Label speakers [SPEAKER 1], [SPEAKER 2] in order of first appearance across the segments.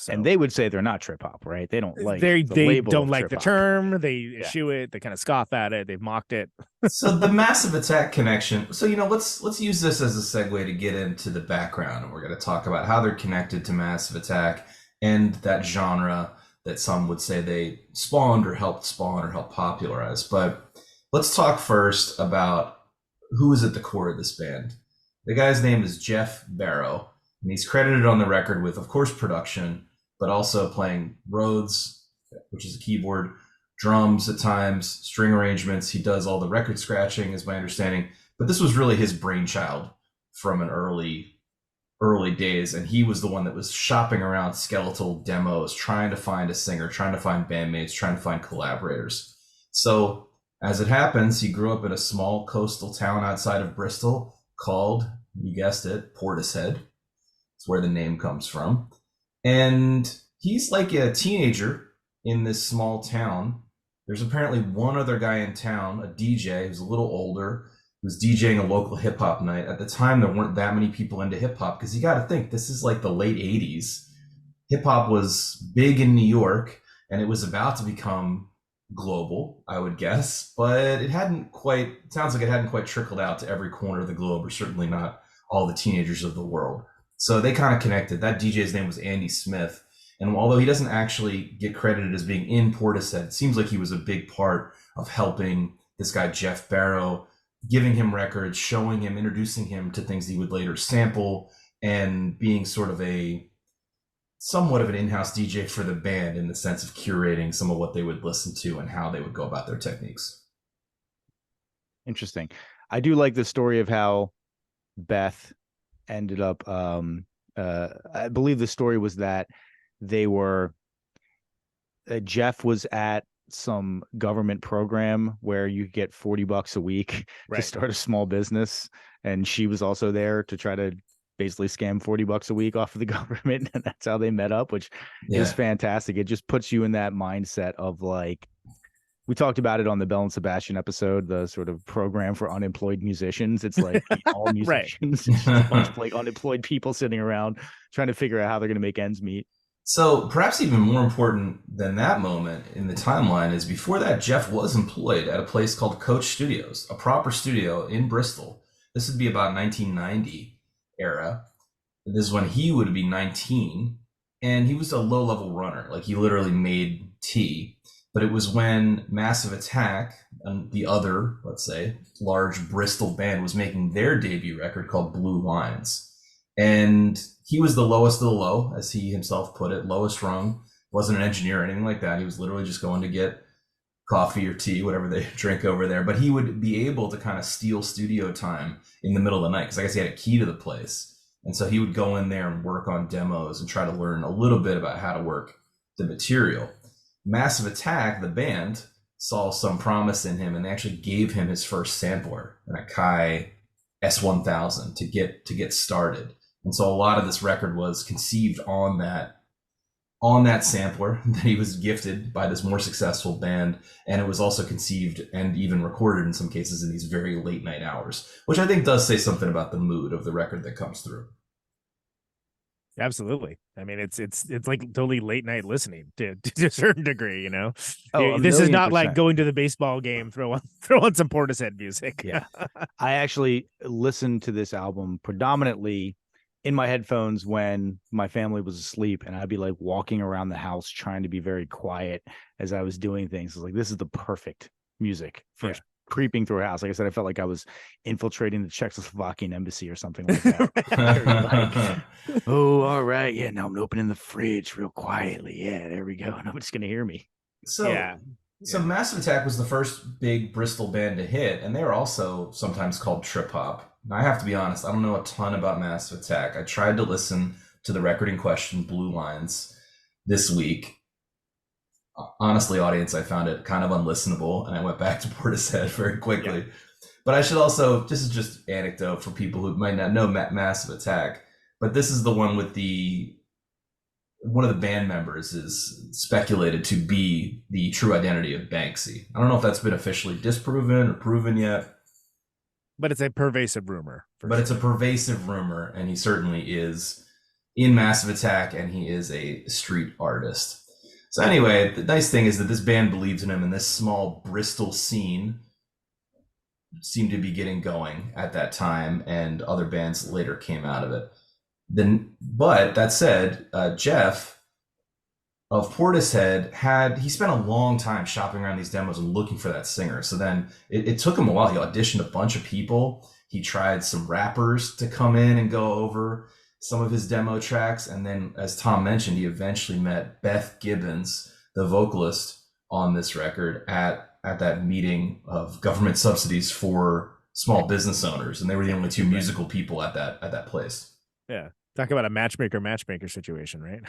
[SPEAKER 1] And they would say they're not trip hop, right? They don't like
[SPEAKER 2] they
[SPEAKER 1] the
[SPEAKER 2] they
[SPEAKER 1] label
[SPEAKER 2] don't
[SPEAKER 1] of
[SPEAKER 2] like
[SPEAKER 1] trip
[SPEAKER 2] the
[SPEAKER 1] hop.
[SPEAKER 2] term. They
[SPEAKER 1] Yeah.
[SPEAKER 2] eschew it. They kind of scoff at it. They've mocked it.
[SPEAKER 3] So the Massive Attack connection. So let's use this as a segue to get into the background, and we're going to talk about how they're connected to Massive Attack and that genre that some would say they spawned or helped spawn or helped popularize. But let's talk first about who is at the core of this band. The guy's name is Jeff Barrow, and he's credited on the record with, of course, production, but also playing Rhodes, which is a keyboard, drums at times, string arrangements. He does all the record scratching, is my understanding. But this was really his brainchild from an early days, and he was the one that was shopping around skeletal demos, trying to find a singer, trying to find bandmates, trying to find collaborators. So as it happens, he grew up in a small coastal town outside of Bristol called, you guessed it, Portishead. It's where the name comes from. And he's like a teenager in this small town. There's apparently one other guy in town, a DJ who's a little older, who's DJing a local hip hop night. At the time, there weren't that many people into hip hop because you got to think this is like the late 80s. Hip hop was big in New York and it was about to become global, I would guess, but it sounds like it hadn't quite trickled out to every corner of the globe, or certainly not all the teenagers of the world. So they kind of connected. That DJ's name was Andy Smith. And although he doesn't actually get credited as being in Portishead, it seems like he was a big part of helping this guy, Jeff Barrow, giving him records, showing him, introducing him to things he would later sample, and being sort of somewhat of an in-house DJ for the band in the sense of curating some of what they would listen to and how they would go about their techniques.
[SPEAKER 1] Interesting. I do like the story of how Beth ended up. I believe the story was that they were Jeff was at some government program where you get $40 a week to start a small business, and she was also there to try to basically scam $40 a week off of the government, and that's how they met up, which is fantastic. It just puts you in that mindset of, like, we talked about it on the Bell and Sebastian episode, the sort of program for unemployed musicians. It's like all musicians, it's just a bunch of like unemployed people sitting around trying to figure out how they're going to make ends meet.
[SPEAKER 3] So perhaps even more important than that moment in the timeline is before that, Jeff was employed at a place called Coach Studios, a proper studio in Bristol. This would be about 1990 era. This is when he would be 19, and he was a low-level runner. Like, he literally made tea. But it was when Massive Attack and the other, let's say, large Bristol band was making their debut record called Blue Lines. And he was the lowest of the low, as he himself put it, lowest rung. Wasn't an engineer or anything like that. He was literally just going to get coffee or tea, whatever they drink over there. But he would be able to kind of steal studio time in the middle of the night, because I guess he had a key to the place. And so he would go in there and work on demos and try to learn a little bit about how to work the material. Massive Attack, the band, saw some promise in him, and they actually gave him his first sampler, an Akai S1000, to get started. And so a lot of this record was conceived on that sampler that he was gifted by this more successful band, and it was also conceived and even recorded in some cases in these very late night hours, which I think does say something about the mood of the record that comes through.
[SPEAKER 2] Absolutely. I mean, it's like totally late night listening to a certain degree, you know.
[SPEAKER 1] Oh,
[SPEAKER 2] this is not like going to the baseball game, throw on some Portishead music.
[SPEAKER 1] Yeah. I actually listened to this album predominantly in my headphones when my family was asleep, and I'd be like walking around the house trying to be very quiet as I was doing things. I was like, this is the perfect music for creeping through a house. Like I said, I felt like I was infiltrating the Czechoslovakian embassy or something like that. Like, oh, all right. Yeah, now I'm opening the fridge real quietly. Yeah, there we go. Nobody's going to hear me.
[SPEAKER 3] So Massive Attack was the first big Bristol band to hit, and they were also sometimes called trip hop. Now, I have to be honest, I don't know a ton about Massive Attack. I tried to listen to the record in question, Blue Lines, this week. Honestly, audience, I found it kind of unlistenable, and I went back to Portishead very quickly. Yeah. But I should also, this is just anecdote for people who might not know Massive Attack, but this is the one with one of the band members is speculated to be the true identity of Banksy. I don't know if that's been officially disproven or proven yet.
[SPEAKER 2] But it's a pervasive rumor.
[SPEAKER 3] But it's a pervasive rumor, and he certainly is in Massive Attack, and he is a street artist. So anyway, the nice thing is that this band believes in him, and this small Bristol scene seemed to be getting going at that time, and other bands later came out of it. But that said, Jeff of Portishead he spent a long time shopping around these demos and looking for that singer. So then it took him a while. He auditioned a bunch of people. He tried some rappers to come in and go over some of his demo tracks. And then, as Tom mentioned, he eventually met Beth Gibbons, the vocalist on this record, at that meeting of government subsidies for small business owners. And they were the only two musical people at that place.
[SPEAKER 2] Yeah. Talk about a matchmaker situation, right?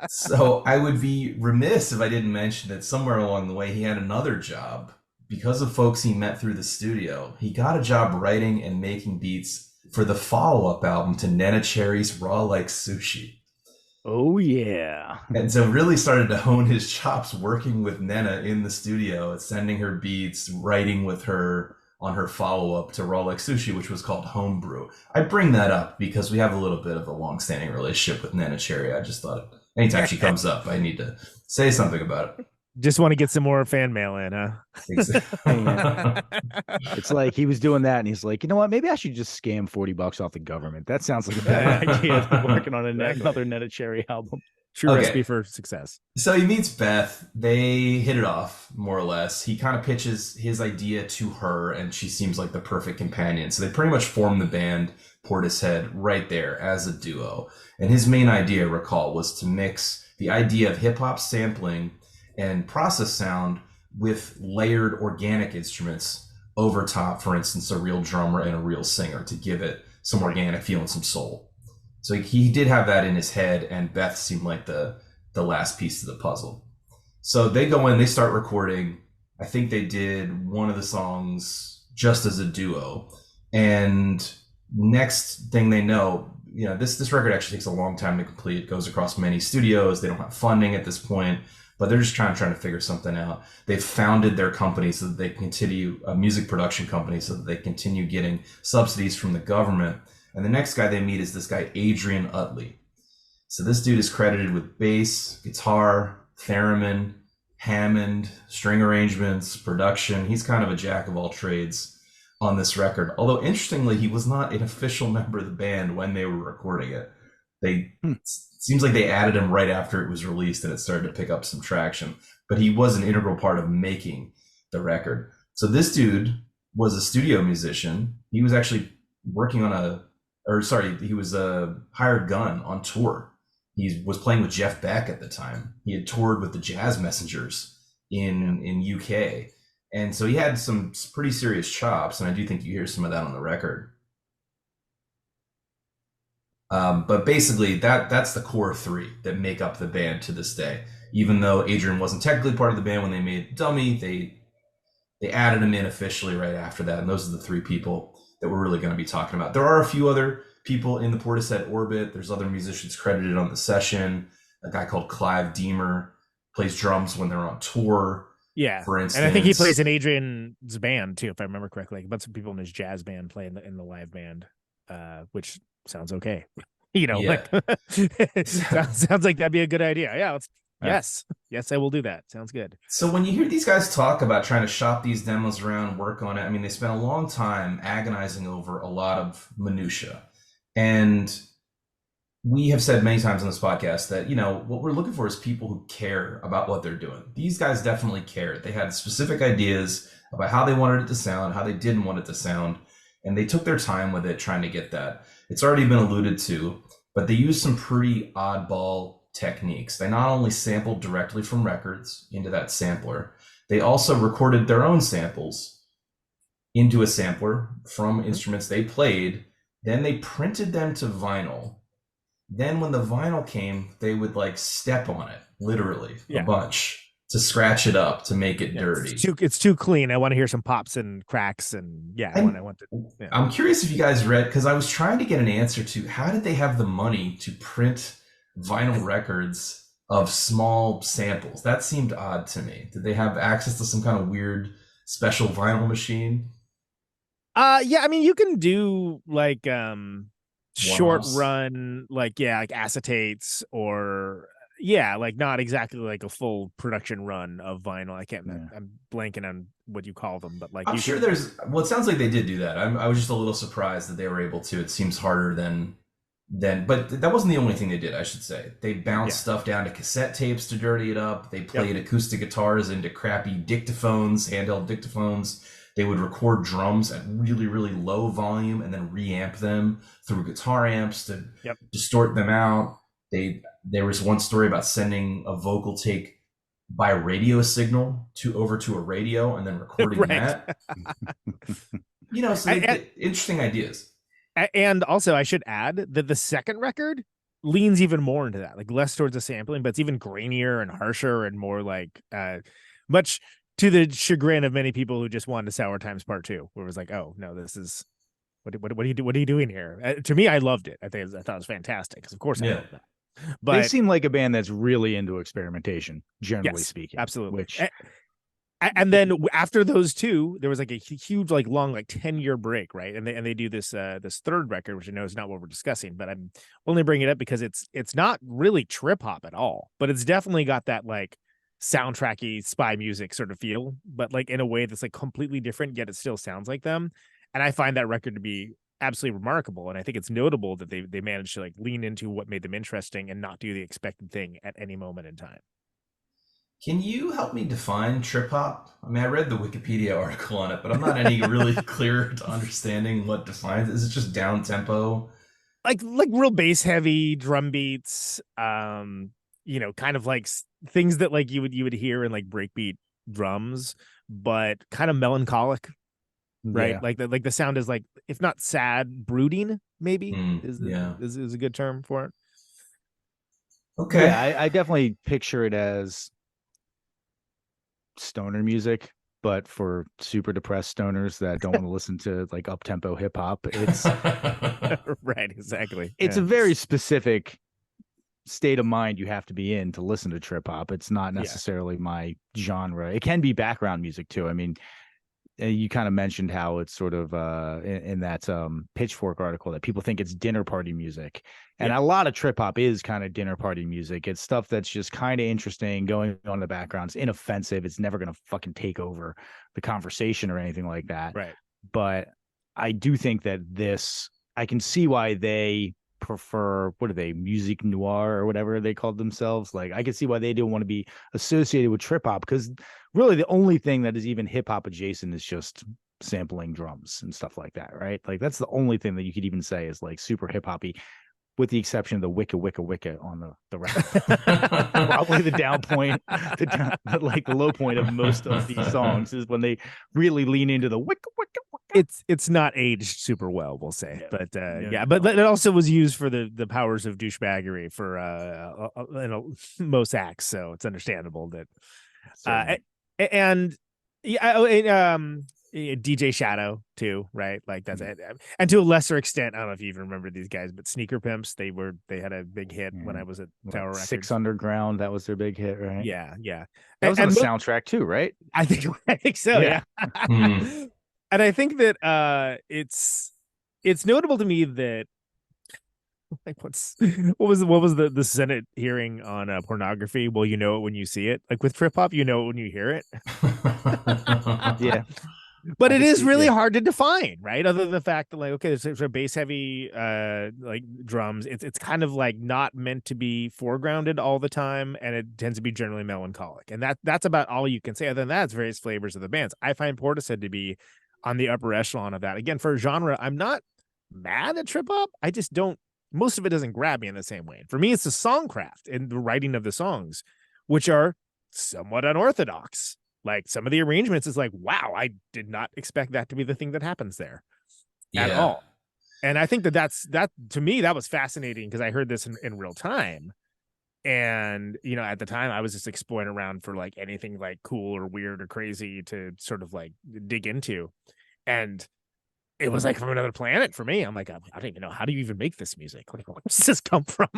[SPEAKER 3] So I would be remiss if I didn't mention that somewhere along the way he had another job. Because of folks he met through the studio, he got a job writing and making beats for the follow-up album to Nena Cherry's Raw Like Sushi.
[SPEAKER 1] Oh, yeah.
[SPEAKER 3] And so really started to hone his chops working with Nena in the studio, sending her beats, writing with her on her follow-up to Raw Like Sushi, which was called Homebrew. I bring that up because we have a little bit of a long-standing relationship with Nena Cherry. I just thought anytime she comes up, I need to say something about it.
[SPEAKER 2] Just want to get some more fan mail in, huh?
[SPEAKER 1] It's like he was doing that, and he's like, you know what? Maybe I should just scam $40 off the government. That sounds like a bad idea. Working on another Nena Cherry album.
[SPEAKER 2] True recipe for success.
[SPEAKER 3] So he meets Beth. They hit it off, more or less. He kind of pitches his idea to her, and she seems like the perfect companion. So they pretty much form the band Portishead right there as a duo. And his main idea, recall, was to mix the idea of hip-hop sampling and process sound with layered organic instruments over top, for instance, a real drummer and a real singer, to give it some organic feel and some soul. So he did have that in his head, and Beth seemed like the last piece of the puzzle. So they go in, they start recording. I think they did one of the songs just as a duo. And next thing they know, this record actually takes a long time to complete. It goes across many studios. They don't have funding at this point, but they're just trying to figure something out. They've founded their company so that they continue, a music production company, so that they continue getting subsidies from the government. And the next guy they meet is this guy, Adrian Utley. So this dude is credited with bass, guitar, theremin, Hammond, string arrangements, production. He's kind of a jack of all trades on this record. Although, interestingly, he was not an official member of the band when they were recording it. Seems like they added him right after it was released and it started to pick up some traction. But he was an integral part of making the record. So this dude was a studio musician. He was actually working on he was a hired gun on tour. He was playing with Jeff Beck at the time. He had toured with the Jazz Messengers in UK. And so he had some pretty serious chops, and I do think you hear some of that on the record. But basically, that's the core three that make up the band to this day. Even though Adrian wasn't technically part of the band when they made Dummy, they added him in officially right after that, and those are the three people that we're really going to be talking about. There are a few other people in the Portishead orbit. There's other musicians credited on the session. A guy called Clive Deemer plays drums when they're on tour.
[SPEAKER 2] Yeah,
[SPEAKER 3] for instance.
[SPEAKER 2] And I think he plays in Adrian's band too, if I remember correctly. Like, a bunch of people in his jazz band play in the live band, which sounds okay. Like sounds like that'd be a good idea. Yeah, yes, I will do that. Sounds good.
[SPEAKER 3] So when you hear these guys talk about trying to shop these demos around, work on it, I mean, they spent a long time agonizing over a lot of minutia. And we have said many times on this podcast that, what we're looking for is people who care about what they're doing. These guys definitely cared. They had specific ideas about how they wanted it to sound, how they didn't want it to sound, and they took their time with it trying to get that. It's already been alluded to, but they used some pretty oddball techniques. They not only sampled directly from records into that sampler, they also recorded their own samples into a sampler from instruments they played. Then they printed them to vinyl. Then when the vinyl came, they would step on it, literally, a bunch, to scratch it up, to make it dirty.
[SPEAKER 2] It's too clean. I want to hear some pops and cracks, and
[SPEAKER 3] I'm curious if you guys read, because I was trying to get an answer to how did they have the money to print vinyl records of small samples? That seemed odd to me. Did they have access to some kind of weird special vinyl machine?
[SPEAKER 2] Yeah, I mean, you can do short
[SPEAKER 3] one-offs.
[SPEAKER 2] run, like like acetates, or like not exactly like a full production run of vinyl. I'm blanking on what you call them, but like
[SPEAKER 3] I'm
[SPEAKER 2] you
[SPEAKER 3] sure
[SPEAKER 2] can.
[SPEAKER 3] there's. Well, it sounds like they did do that. I was just a little surprised that they were able to. It seems harder than. But that wasn't the only thing they did. I should say they bounced
[SPEAKER 2] Yeah.
[SPEAKER 3] stuff down to cassette tapes to dirty it up. They
[SPEAKER 2] Yep.
[SPEAKER 3] played acoustic guitars into crappy dictaphones, handheld dictaphones. They would record drums at really, really low volume and then reamp them through guitar amps to
[SPEAKER 2] Yep.
[SPEAKER 3] distort them out. There was one story about sending a vocal take by radio signal over to a radio and then recording
[SPEAKER 2] Right.
[SPEAKER 3] that. So interesting ideas.
[SPEAKER 2] And also, I should add that the second record leans even more into that, like less towards the sampling, but it's even grainier and harsher and more like much to the chagrin of many people who just wanted a Sour Times Part 2, where it was like, oh no, this is what are you what are you doing here? To me, I loved it. I thought it was fantastic, because of course I love that. But
[SPEAKER 1] they seem like a band that's really into experimentation, generally speaking.
[SPEAKER 2] Absolutely.
[SPEAKER 1] Which
[SPEAKER 2] and then after those two, there was like a huge, like long, like 10-year break, right? And they do this third record, which I know is not what we're discussing, but I'm only bringing it up because it's not really trip hop at all, but it's definitely got that like soundtracky spy music sort of feel, but like in a way that's like completely different, yet it still sounds like them. And I find that record to be absolutely remarkable, and I think it's notable that they managed to like lean into what made them interesting and not do the expected thing at any moment in time.
[SPEAKER 3] Can you help me define trip hop? I mean, I read the Wikipedia article on it, but I'm not any really clear to understanding what defines it. Is it just down tempo?
[SPEAKER 2] Like real bass heavy drum beats, kind of like things that like you would hear in like breakbeat drums, but kind of melancholic, right?
[SPEAKER 1] Yeah.
[SPEAKER 2] Like the sound is like, if not sad, brooding, maybe
[SPEAKER 3] Yeah.
[SPEAKER 2] is a good term for it.
[SPEAKER 3] Okay.
[SPEAKER 1] Yeah, I definitely picture it as stoner music, but for super depressed stoners that don't want to listen to like up-tempo hip-hop. It's
[SPEAKER 2] right, exactly.
[SPEAKER 1] It's a very specific state of mind you have to be in to listen to trip hop. It's not necessarily my genre. It can be background music too. I mean, you kind of mentioned how it's sort of in that Pitchfork article that people think it's dinner party music, and a lot of trip hop is kind of dinner party music. It's stuff that's just kind of interesting, going on in the background. It's inoffensive. It's never gonna fucking take over the conversation or anything like that.
[SPEAKER 2] Right.
[SPEAKER 1] But I do think that I can see why they prefer, what are they, musique noir or whatever they called themselves. Like, I can see why they don't want to be associated with trip hop, because really the only thing that is even hip hop adjacent is just sampling drums and stuff like that, right? Like, that's the only thing that you could even say is like super hip hoppy, with the exception of the wicka wicka wicka on the record. Probably the down point, the low point of most of these songs is when they really lean into the wicka wicka wicka.
[SPEAKER 2] It's not aged super well, we'll say, but
[SPEAKER 1] no.
[SPEAKER 2] but it also was used for the powers of douchebaggery for most acts, so it's understandable that and DJ Shadow too, right? Like that's it. And to a lesser extent, I don't know if you even remember these guys, but Sneaker Pimps, they had a big hit when I was at Tower Records.
[SPEAKER 1] Six Underground, that was their big hit, right?
[SPEAKER 2] Yeah.
[SPEAKER 1] That was on the soundtrack too, right?
[SPEAKER 2] I think so. Yeah. And I think that it's notable to me that like what was the Senate hearing on pornography? Well, you know it when you see it. Like with trip hop, you know it when you hear it.
[SPEAKER 1] Yeah.
[SPEAKER 2] But it is really hard to define, right? Other than the fact that like, okay, there's a bass heavy like drums. It's kind of like not meant to be foregrounded all the time, and it tends to be generally melancholic. And that's about all you can say. Other than that, it's various flavors of the bands. I find Portishead to be on the upper echelon of that. Again, for a genre, I'm not mad at trip hop. I just don't, most of it doesn't grab me in the same way. For me, it's the songcraft and the writing of the songs, which are somewhat unorthodox. Like some of the arrangements is like, wow, I did not expect that to be the thing that happens there at all. And I think that to me, that was fascinating, because I heard this in real time. And, at the time I was just exploring around for like anything like cool or weird or crazy to sort of like dig into. And it was like from another planet for me. I'm like, I don't even know, how do you even make this music? Like, where does this come from?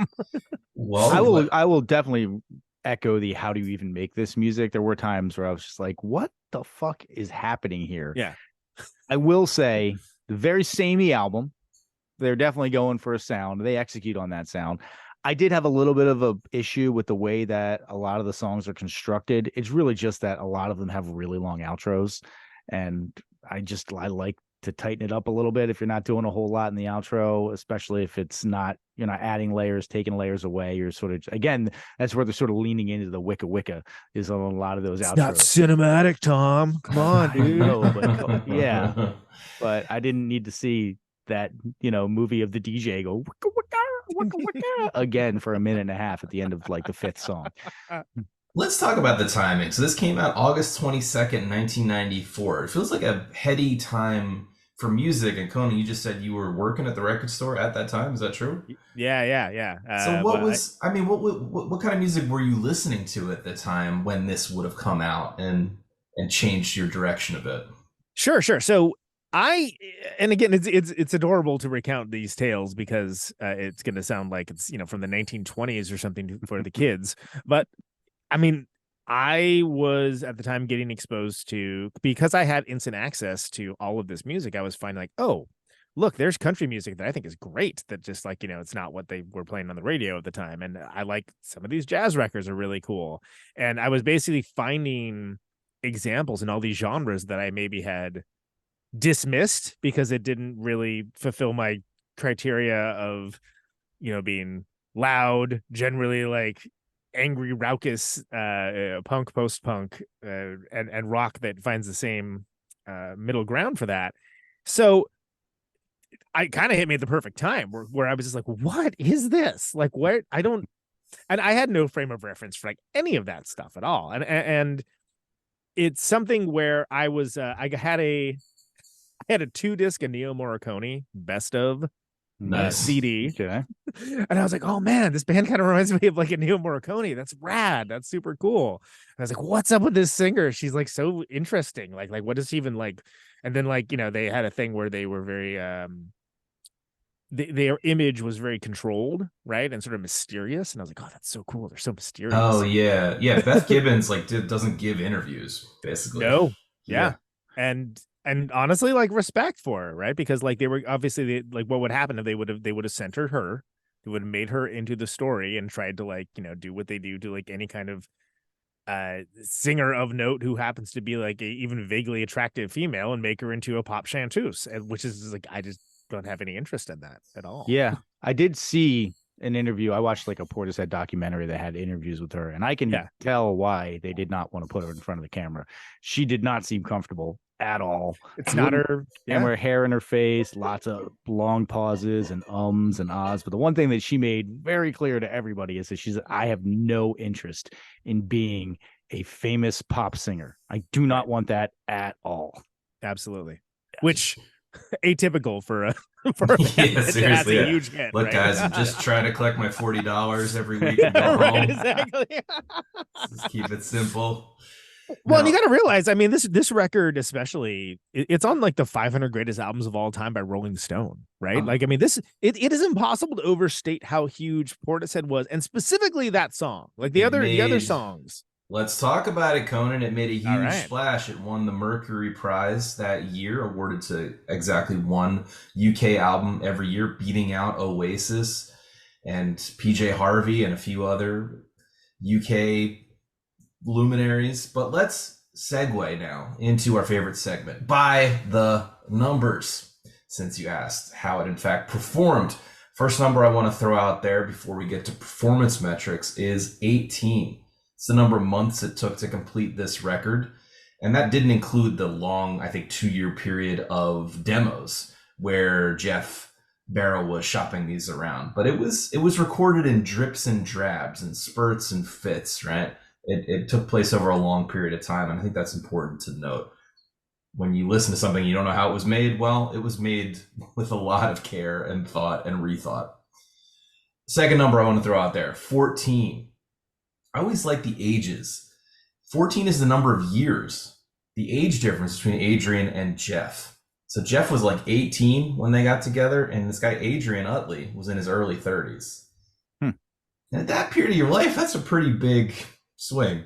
[SPEAKER 3] Well,
[SPEAKER 1] I will definitely echo the how do you even make this music. There were times where I was just like, what the fuck is happening here?
[SPEAKER 2] Yeah.
[SPEAKER 1] I will say the very samey album, They're definitely going for a sound. They execute on that sound. I did have a little bit of a issue with the way that a lot of the songs are constructed. It's really just that a lot of them have really long outros, and I like to tighten it up a little bit if you're not doing a whole lot in the outro, especially if it's not, you're not adding layers, taking layers away. You're sort of, again, that's where they're sort of leaning into the wicka wicka is on a lot of those
[SPEAKER 2] It's
[SPEAKER 1] outros.
[SPEAKER 2] not cinematic, Tom. Come on, dude.
[SPEAKER 1] No, but yeah, but I didn't need to see that, movie of the DJ go wicka wicka wicka wicka again for a minute and a half at the end of like the fifth song.
[SPEAKER 3] Let's talk about the timing. So this came out August 22nd, 1994. It feels like a heady time for music. And Conan, you just said you were working at the record store at that time. Is that true?
[SPEAKER 2] Yeah.
[SPEAKER 3] So what kind of music were you listening to at the time when this would have come out and changed your direction a bit?
[SPEAKER 2] Sure. So and again, it's adorable to recount these tales because it's going to sound like it's, from the 1920s or something for the kids. But I mean, I was at the time getting exposed to, because I had instant access to all of this music, I was finding like, oh, look, there's country music that I think is great. That just like, it's not what they were playing on the radio at the time. And I like some of these jazz records are really cool. And I was basically finding examples in all these genres that I maybe had dismissed because it didn't really fulfill my criteria of, being loud, generally like angry, raucous, punk, post-punk, and rock that finds the same middle ground for that. So I kind of hit me at the perfect time where I was just like, what is this? Like, where and I had no frame of reference for like any of that stuff at all. And it's something where I was, I had a 2-disc Ennio Morricone best of
[SPEAKER 3] Nice.
[SPEAKER 2] CD.
[SPEAKER 1] Okay.
[SPEAKER 2] And I was like, oh man, this band kind of reminds me of like Ennio Morricone. That's rad. That's super cool. And I was like, what's up with this singer? She's like so interesting. Like what is she even like? And then like, they had a thing where they were very their image was very controlled, right? And sort of mysterious. And I was like, oh, that's so cool. They're so mysterious.
[SPEAKER 3] Oh yeah. Beth Gibbons doesn't give interviews basically.
[SPEAKER 2] No. Yeah. And honestly, like respect for her, right? Because like they were obviously like what would happen if they would have centered her, they would have made her into the story and tried to like, do what they do to like any kind of singer of note who happens to be like a even vaguely attractive female and make her into a pop chanteuse, which is like I just don't have any interest in that at all.
[SPEAKER 1] Yeah, I did see an interview. I watched like a Portishead documentary that had interviews with her, and I can tell why they did not want to put her in front of the camera. She did not seem comfortable at all.
[SPEAKER 2] It's not her.
[SPEAKER 1] And her hair in her face, lots of long pauses and ums and ahs. But the one thing that she made very clear to everybody is that I have no interest in being a famous pop singer. I do not want that at all.
[SPEAKER 2] Absolutely. Which atypical for a
[SPEAKER 3] yeah, seriously.
[SPEAKER 2] A huge hit,
[SPEAKER 3] look,
[SPEAKER 2] right?
[SPEAKER 3] guys, I'm just trying to collect my $40 every week and go home.
[SPEAKER 2] Exactly.
[SPEAKER 3] Just keep it simple.
[SPEAKER 2] Well, and you got to realize, I mean, this record, especially, it's on like the 500 greatest albums of all time by Rolling Stone, right? Like, I mean, it is impossible to overstate how huge Portishead was, and specifically that song. Like the other songs.
[SPEAKER 3] Let's talk about it, Conan. It made a huge splash. It won the Mercury Prize that year, awarded to exactly one UK album every year, beating out Oasis and PJ Harvey and a few other UK luminaries. But let's segue now into our favorite segment, By the Numbers, since you asked how it in fact performed. First number I want to throw out there before we get to performance metrics is 18. It's the number of months it took to complete this record. And that didn't include the long, I think, 2-year period of demos where Jeff Barrow was shopping these around. But it was recorded in drips and drabs and spurts and fits, right? It took place over a long period of time. And I think that's important to note. When you listen to something, you don't know how it was made. Well, it was made with a lot of care and thought and rethought. Second number I want to throw out there, 14. I always like the ages. 14 is the number of years, the age difference between Adrian and Jeff. So Jeff was like 18 when they got together, and this guy Adrian Utley was in his early 30s. And at that period of your life, that's a pretty big swing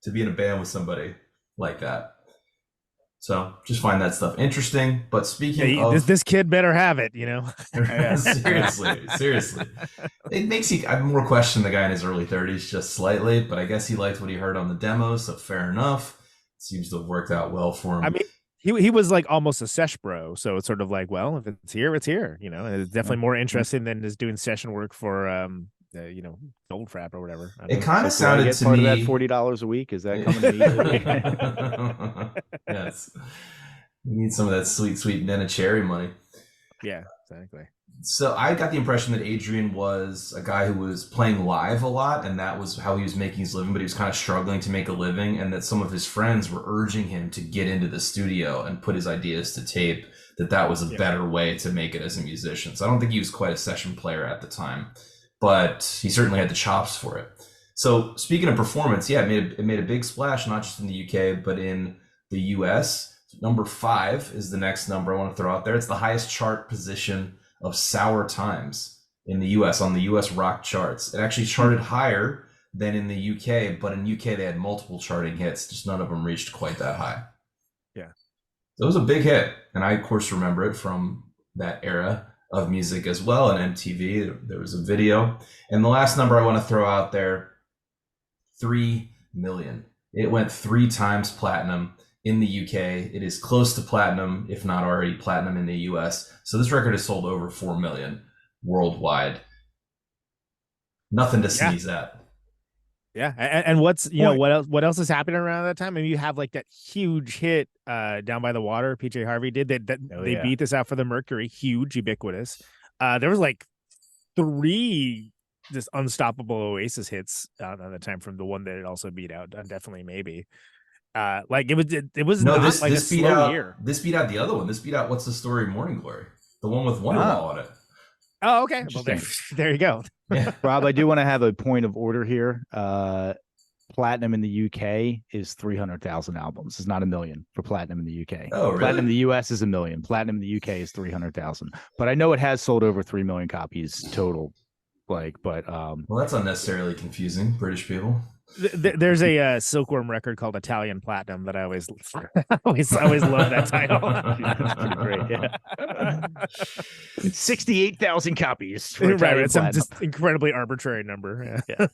[SPEAKER 3] to be in a band with somebody like that. So just find that stuff interesting. But speaking of
[SPEAKER 2] this kid better have it, you know.
[SPEAKER 3] seriously, it makes you. I'm more question the guy in his early 30s just slightly, but I guess he liked what he heard on the demo, so fair enough. Seems to have worked out well for him.
[SPEAKER 2] I mean, he was like almost a sesh bro, so it's sort of like, well, if it's here, it's here, you know. And it's definitely more interesting than just doing session work for you know, Goldfrapp or whatever.
[SPEAKER 3] It kind of
[SPEAKER 1] So do I
[SPEAKER 3] sounded
[SPEAKER 1] get
[SPEAKER 3] to
[SPEAKER 1] part
[SPEAKER 3] me
[SPEAKER 1] of that $40 a week. Is that coming to me?
[SPEAKER 3] yes. You need some of that sweet, sweet Nena Cherry money.
[SPEAKER 2] Yeah, exactly.
[SPEAKER 3] So I got the impression that Adrian was a guy who was playing live a lot, and that was how he was making his living, but he was kind of struggling to make a living, and that some of his friends were urging him to get into the studio and put his ideas to tape, that was a better way to make it as a musician. So I don't think he was quite a session player at the time, but he certainly had the chops for it. So speaking of performance, yeah, it made a big splash, not just in the UK, but in the US. Number 5 is the next number I want to throw out there. It's the highest chart position of Sour Times in the US on the US rock charts. It actually charted higher than in the UK, but in UK they had multiple charting hits, just none of them reached quite that high.
[SPEAKER 2] Yeah.
[SPEAKER 3] So it was a big hit, and I of course remember it from that era of music as well. And MTV, there was a video. And the last number I want to throw out there, 3 million. It went 3 times platinum in the UK. It is close to platinum, if not already platinum in the US. So this record has sold over 4 million worldwide. Nothing to sneeze at.
[SPEAKER 2] Yeah, and what's know what else is happening around that time? I mean, you have like that huge hit Down by the Water, PJ Harvey did that they beat this out for the Mercury, huge, ubiquitous. There was like 3 just unstoppable Oasis hits at the time from the one that it also beat out. Definitely, maybe. Like it was
[SPEAKER 3] no,
[SPEAKER 2] not
[SPEAKER 3] this
[SPEAKER 2] like
[SPEAKER 3] this
[SPEAKER 2] a
[SPEAKER 3] beat
[SPEAKER 2] slow
[SPEAKER 3] out
[SPEAKER 2] year.
[SPEAKER 3] this beat out the other one. This beat out What's the Story, Morning Glory, the one with Wonderwall on it.
[SPEAKER 2] Oh, okay. Well, there you go.
[SPEAKER 3] Yeah.
[SPEAKER 1] Rob, I do want to have a point of order here. Platinum in the UK is 300,000 albums. It's not a million for platinum in the UK.
[SPEAKER 3] Oh, really?
[SPEAKER 1] Platinum in the US is a million. Platinum in the UK is 300,000. But I know it has sold over 3 million copies total. Well,
[SPEAKER 3] that's unnecessarily confusing, British people.
[SPEAKER 2] There's a Silkworm record called Italian Platinum that I always love that title.
[SPEAKER 1] That's pretty great. Yeah. 68,000 copies.
[SPEAKER 2] Right, it's some just incredibly arbitrary number. Yeah.